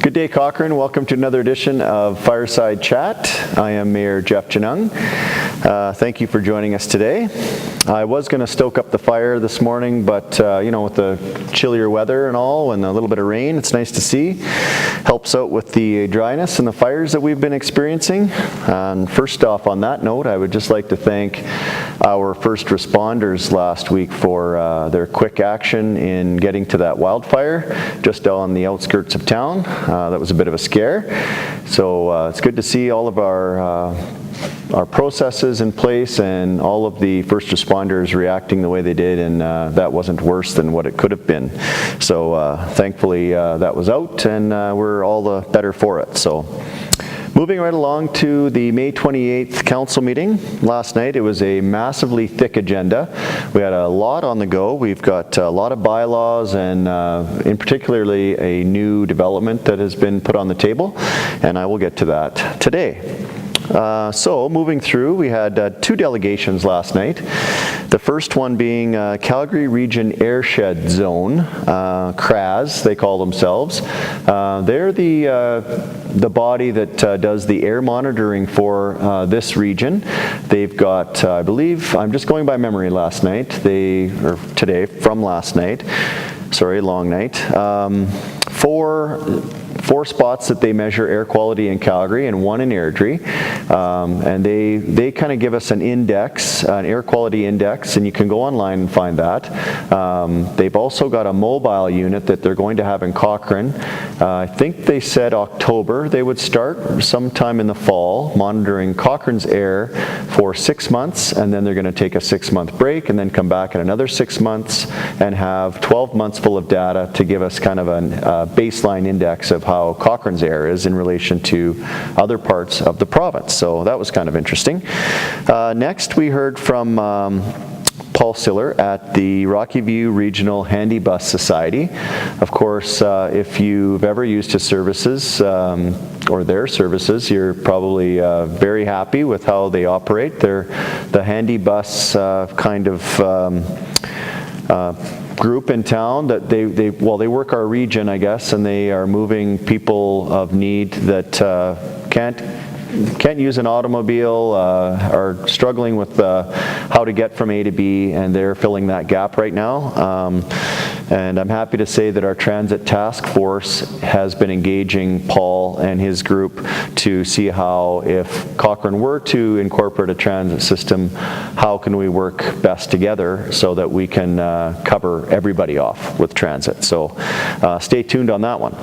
Good day, Cochrane. Welcome to another edition of Fireside Chat. I am Mayor Jeff Janung. Thank you for joining us today. I was going to stoke up the fire this morning, but with the chillier weather and all and a little bit of rain, it's nice to see. Helps out with the dryness and the fires that we've been experiencing. And first off, on that note, I would just like to thank our first responders last week for their quick action in getting to that wildfire just on the outskirts of town. That was a bit of a scare. So it's good to see all of our processes in place and all of the first responders reacting the way they did, and that wasn't worse than what it could have been. So thankfully that was out, and we're all the better for it. So moving right along to the May 28th council meeting last night, it was a massively thick agenda. We had a lot on the go. We've got a lot of bylaws and in particularly a new development that has been put on the table, and I will get to that today. So moving through, we had two delegations last night. The first one being Calgary Region Airshed Zone, CRAZ, they call themselves. They're the body that does the air monitoring for this region. They've got, I believe, I'm just going by memory today, from last night, sorry, long night, four spots that they measure air quality in Calgary and one in Airdrie, and they kind of give us an index, an air quality index, and you can go online and find that. They've also got a mobile unit that they're going to have in Cochrane. I think they said October they would start sometime in the fall monitoring Cochrane's air for 6 months, and then they're going to take a 6-month break and then come back in another 6 months and have 12 months full of data to give us kind of a baseline index of how Cochrane's air is in relation to other parts of the province. So that was kind of interesting. Next, we heard from Paul Siller at the Rocky View Regional Handy Bus Society. Of course, if you've ever used his services or their services, you're probably very happy with how they operate. They're the handy bus kind of group in town that they work our region, I guess, and they are moving people of need that can't use an automobile, are struggling with how to get from A to B, and they're filling that gap right now. And I'm happy to say that our transit task force has been engaging Paul and his group to see how, if Cochrane were to incorporate a transit system, how can we work best together so that we can cover everybody off with transit. So stay tuned on that one.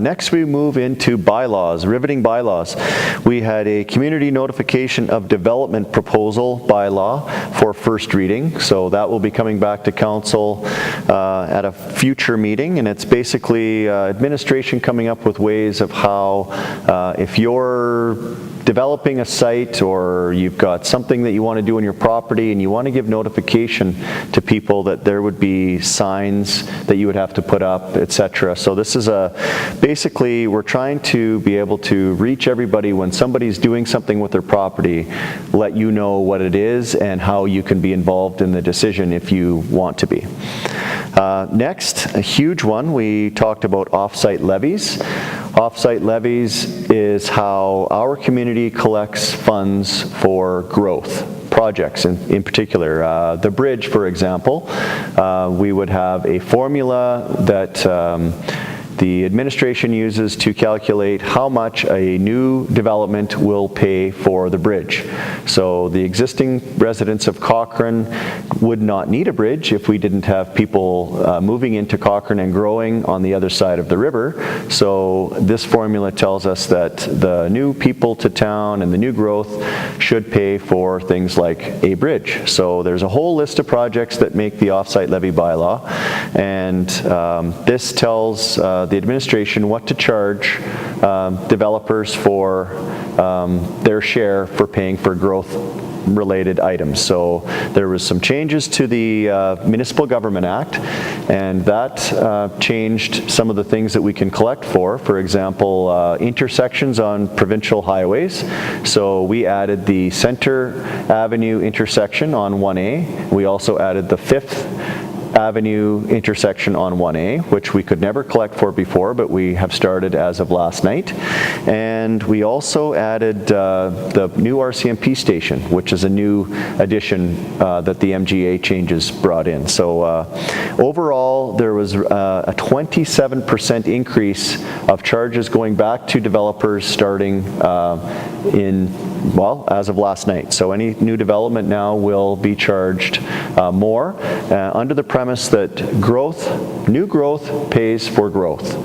Next, we move into bylaws, riveting bylaws. We had a community notification of development proposal bylaw for first reading, so that will be coming back to council at a future meeting, and it's basically administration coming up with ways of how, if you're developing a site or you've got something that you want to do on your property and you want to give notification to people, that there would be signs that you would have to put up, etc. So this is basically we're trying to be able to reach everybody when somebody's doing something with their property, let you know what it is and how you can be involved in the decision if you want to be. Next, a huge one, we talked about off-site levies. Off-site levies is how our community collects funds for growth projects, in particular. The bridge, for example, we would have a formula that the administration uses to calculate how much a new development will pay for the bridge. So the existing residents of Cochrane would not need a bridge if we didn't have people moving into Cochrane and growing on the other side of the river. So this formula tells us that the new people to town and the new growth should pay for things like a bridge. So there's a whole list of projects that make the off-site levy bylaw, and this tells the administration what to charge developers for their share for paying for growth related items. So there was some changes to the Municipal Government Act, and that changed some of the things that we can collect for. For example, intersections on provincial highways. So we added the Centre Avenue intersection on 1A. We also added the 5th Avenue intersection on 1A, which we could never collect for before, but we have started as of last night. And we also added the new RCMP station, which is a new addition that the MGA changes brought in. So overall, there was a 27% increase of charges going back to developers starting as of last night. So any new development now will be charged more under the premise that new growth pays for growth.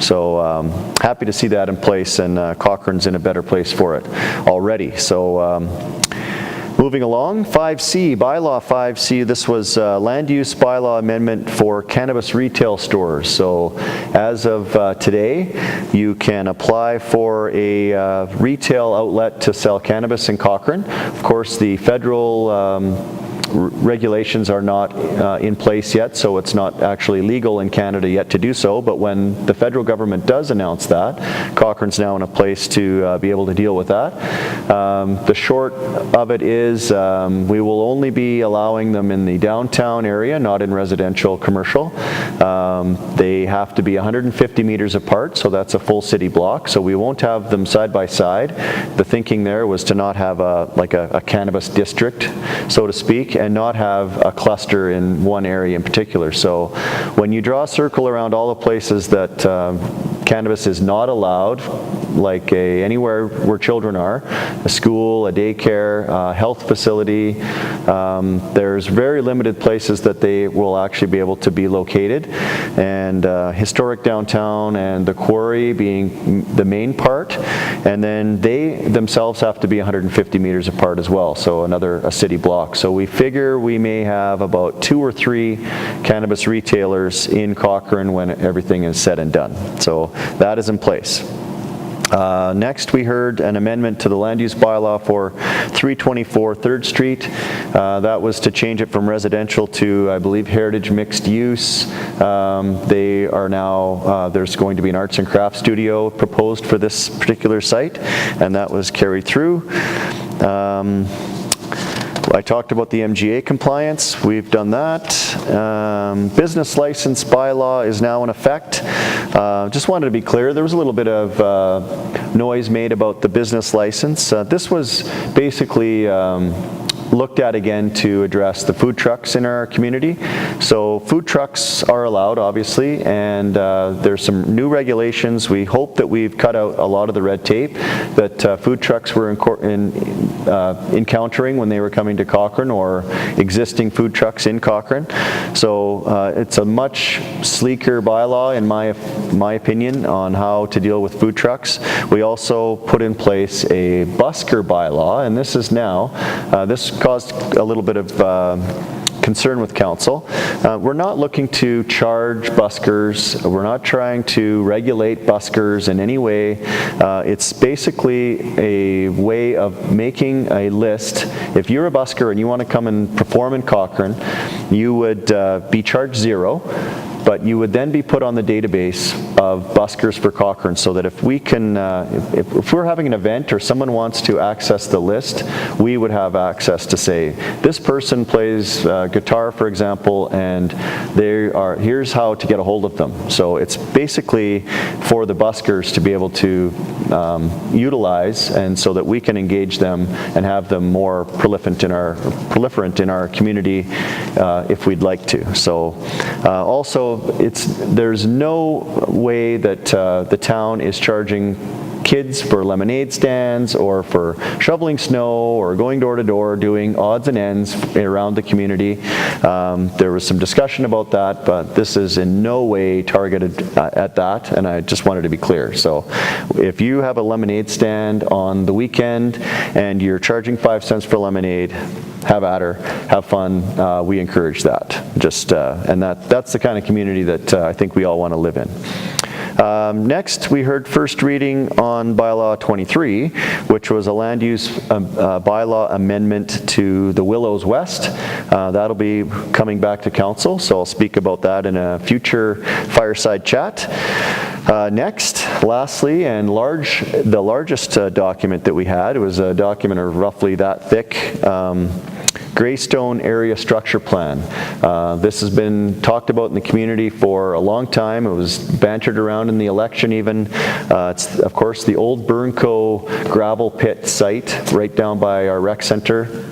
So happy to see that in place, and Cochrane's in a better place for it already. So moving along, 5C, bylaw 5C, this was land use bylaw amendment for cannabis retail stores. So as of today, you can apply for a retail outlet to sell cannabis in Cochrane. Of course, the federal regulations are not in place yet, so it's not actually legal in Canada yet to do so, but when the federal government does announce that, Cochrane's now in a place to be able to deal with that. The short of it is we will only be allowing them in the downtown area, not in residential commercial. They have to be 150 meters apart, so that's a full city block, so we won't have them side by side. The thinking there was to not have a cannabis district, so to speak, and not have a cluster in one area in particular. So when you draw a circle around all the places that cannabis is not allowed, like anywhere where children are, a school, a daycare, a health facility, there's very limited places that they will actually be able to be located. And historic downtown and the quarry being the main part, and then they themselves have to be 150 meters apart as well, so a city block. So we figure we may have about 2 or 3 cannabis retailers in Cochrane when everything is said and done. So that is in place. Next, we heard an amendment to the land use bylaw for 324 3rd Street. That was to change it from residential to, I believe, heritage mixed use. They are now, there's going to be an arts and crafts studio proposed for this particular site, and that was carried through. I talked about the MGA compliance. We've done that. Business license bylaw is now in effect. Just wanted to be clear, there was a little bit of noise made about the business license. This was basically looked at again to address the food trucks in our community. So food trucks are allowed, obviously, and there's some new regulations. We hope that we've cut out a lot of the red tape that food trucks were encountering when they were coming to Cochrane, or existing food trucks in Cochrane. So it's a much sleeker bylaw, in my opinion, on how to deal with food trucks. We also put in place a busker bylaw, and this is now, this caused a little bit of concern with council. We're not looking to charge buskers. We're not trying to regulate buskers in any way. It's basically a way of making a list. If you're a busker and you want to come and perform in Cochrane, you would be charged $0. But you would then be put on the database of buskers for Cochrane, so that if we can, if we're having an event or someone wants to access the list, we would have access to say, this person plays guitar, for example, and here's how to get a hold of them. So it's basically for the buskers to be able to utilize, and so that we can engage them and have them more proliferant in our community if we'd like to. So also, there's no way that the town is charging kids for lemonade stands or for shoveling snow or going door to door doing odds and ends around the community. There was some discussion about that, but this is in no way targeted at that, and I just wanted to be clear. So if you have a lemonade stand on the weekend and you're charging 5 cents for lemonade, have at her, have fun. We encourage that. And that's the kind of community that I think we all want to live in. Next, we heard first reading on bylaw 23, which was a land use bylaw amendment to the Willows West. That'll be coming back to council, so I'll speak about that in a future fireside chat. Next, lastly, and the largest document that we had, it was a document of roughly that thick, Greystone Area Structure Plan. This has been talked about in the community for a long time. It was bantered around in the election even. It's, of course, the old Burnco gravel pit site right down by our rec center.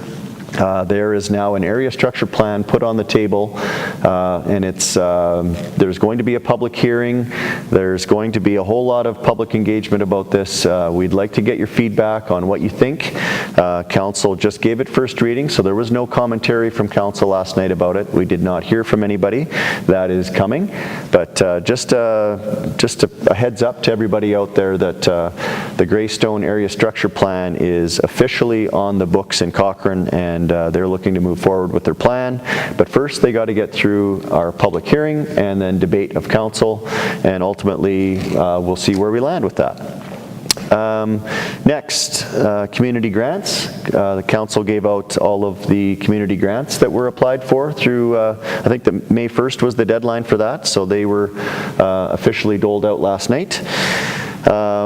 There is now an area structure plan put on the table, and there's going to be a public hearing. There's going to be a whole lot of public engagement about this. We'd like to get your feedback on what you think. Council just gave it first reading, so there was no commentary from Council last night about it. We did not hear from anybody. That is coming, but just a heads up to everybody out there that the Greystone Area Structure Plan is officially on the books in Cochrane, and they're looking to move forward with their plan. But first they got to get through our public hearing and then debate of council, and ultimately we'll see where we land with that. Next, community grants. The council gave out all of the community grants that were applied for through, I think May 1st was the deadline for that, so they were officially doled out last night.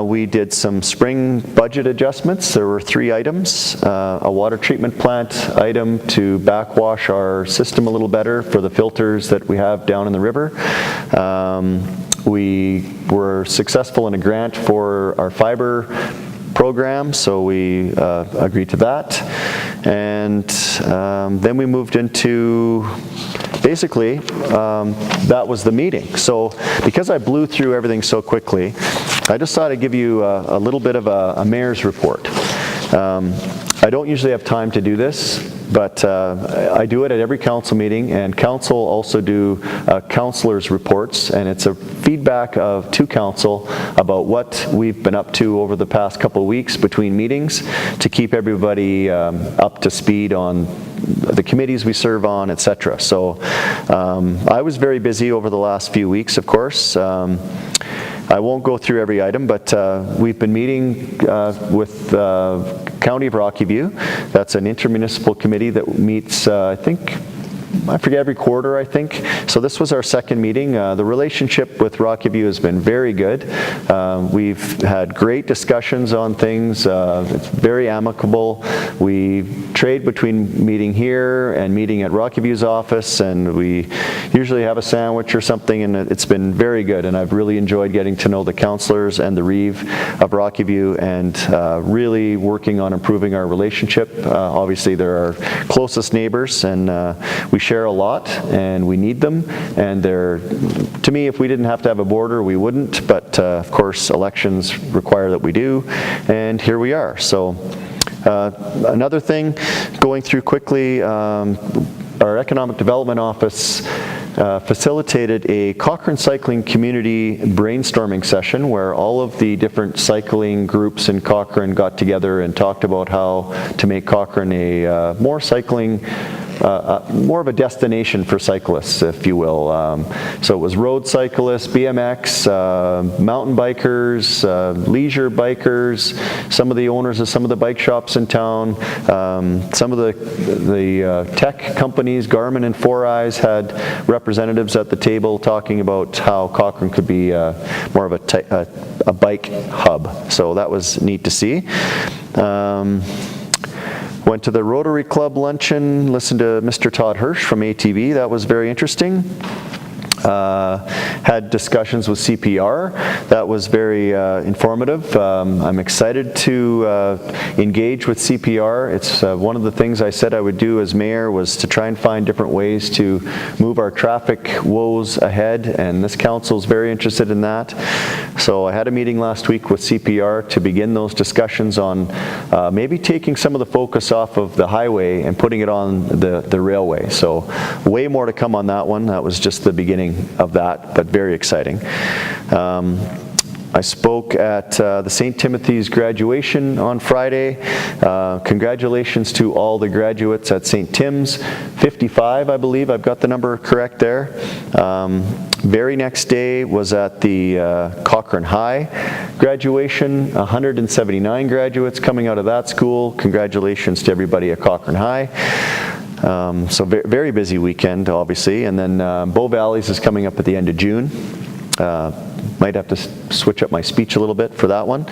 We did some spring budget adjustments. There were 3 items. A water treatment plant item to backwash our system a little better for the filters that we have down in the river. We were successful in a grant for our fiber program, so we agreed to that. And then we moved into, basically, that was the meeting. So because I blew through everything so quickly, I just thought I'd give you a little bit of a mayor's report. I don't usually have time to do this, but I do it at every council meeting, and council also do councillors' reports, and it's a feedback to council about what we've been up to over the past couple of weeks between meetings to keep everybody up to speed on the committees we serve on, etc. So I was very busy over the last few weeks, of course. I won't go through every item, but we've been meeting with County of Rocky View. That's an intermunicipal committee that meets, I forget, every quarter, I think. So this was our second meeting. The relationship with Rocky View has been very good. We've had great discussions on things. It's very amicable. We trade between meeting here and meeting at Rocky View's office, and we usually have a sandwich or something, and it's been very good. And I've really enjoyed getting to know the councillors and the Reeve of Rocky View, and really working on improving our relationship. Obviously, they're our closest neighbors, and we share a lot, and we need them, and they're, to me, if we didn't have to have a border, we wouldn't, but of course elections require that we do, and here we are. So another thing, going through quickly, our Economic Development Office facilitated a Cochrane Cycling Community brainstorming session where all of the different cycling groups in Cochrane got together and talked about how to make Cochrane a more of a destination for cyclists, if you will. So it was road cyclists, BMX, mountain bikers, leisure bikers, some of the owners of some of the bike shops in town, some of the tech companies, Garmin and 4Eyes, had representatives at the table talking about how Cochrane could be more of a bike hub. So that was neat to see. Went to the Rotary Club luncheon, listened to Mr. Todd Hirsch from ATV. That was very interesting. Had discussions with CPR. That was very informative. I'm excited to engage with CPR. It's one of the things I said I would do as mayor was to try and find different ways to move our traffic woes ahead, and this council is very interested in that. So I had a meeting last week with CPR to begin those discussions on maybe taking some of the focus off of the highway and putting it on the railway. So way more to come on that one. That was just the beginning of that, but very exciting. I spoke at the St. Timothy's graduation on Friday. Congratulations to all the graduates at St. Tim's. 55, I believe. I've got the number correct there. Very next day was at the Cochrane High graduation. 179 graduates coming out of that school. Congratulations to everybody at Cochrane High. So very busy weekend, obviously. And then Bow Valleys is coming up at the end of June. Might have to switch up my speech a little bit for that one.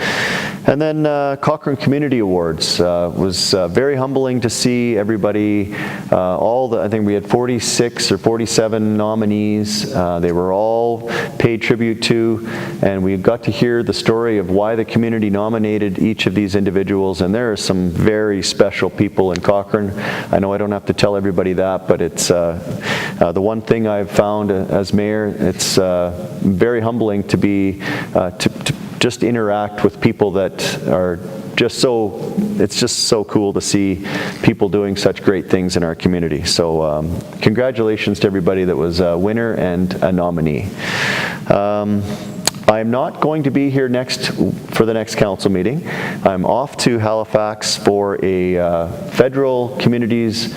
And then Cochrane Community Awards was very humbling to see everybody, I think we had 46 or 47 nominees. They were all paid tribute to, and we got to hear the story of why the community nominated each of these individuals, and there are some very special people in Cochrane. I know I don't have to tell everybody that, but it's the one thing I've found as mayor, it's very humbling to be, to just interact with people that are it's just so cool to see people doing such great things in our community. So congratulations to everybody that was a winner and a nominee. I'm not going to be here for the next council meeting. I'm off to Halifax for a federal communities,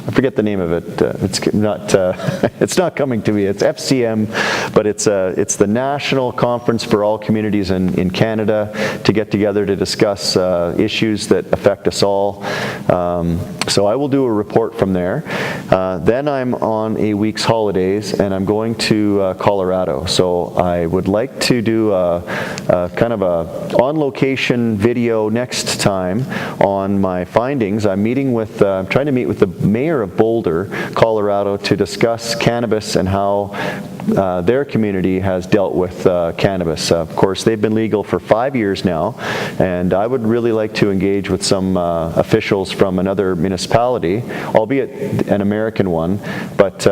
I forget the name of it. It's not coming to me. It's FCM, but it's the National Conference for All Communities in Canada to get together to discuss issues that affect us all. So I will do a report from there. Then I'm on a week's holidays, and I'm going to Colorado. So I would like to do a kind of a on-location video next time on my findings. I'm trying to meet with the mayor of Boulder, Colorado, to discuss cannabis and how their community has dealt with cannabis. Of course, they've been legal for 5 years now, and I would really like to engage with some officials from another municipality, albeit an American one, but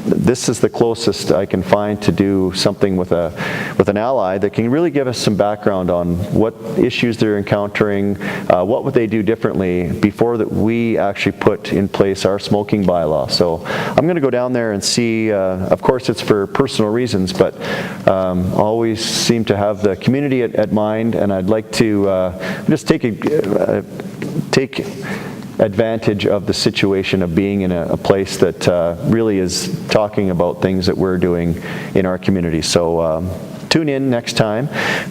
this is the closest I can find to do something with an ally that can really give us some background on what issues they're encountering, what would they do differently before that we actually put in place our smoking bylaw. So I'm going to go down there and see, of course it's for personal reasons, but always seem to have the community at mind, and I'd like to just take advantage of the situation of being in a place that really is talking about things that we're doing in our community. So tune in next time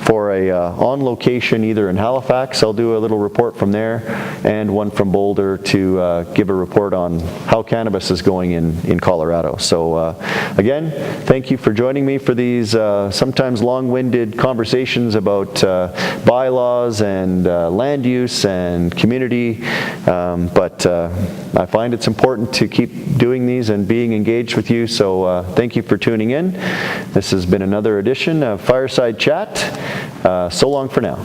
for a on location either in Halifax. I'll do a little report from there, and one from Boulder to give a report on how cannabis is going in Colorado. So again, thank you for joining me for these sometimes long-winded conversations about bylaws and land use and community, but I find it's important to keep doing these and being engaged with you. So thank you for tuning in. This has been another edition of Fireside Chat. So long for now.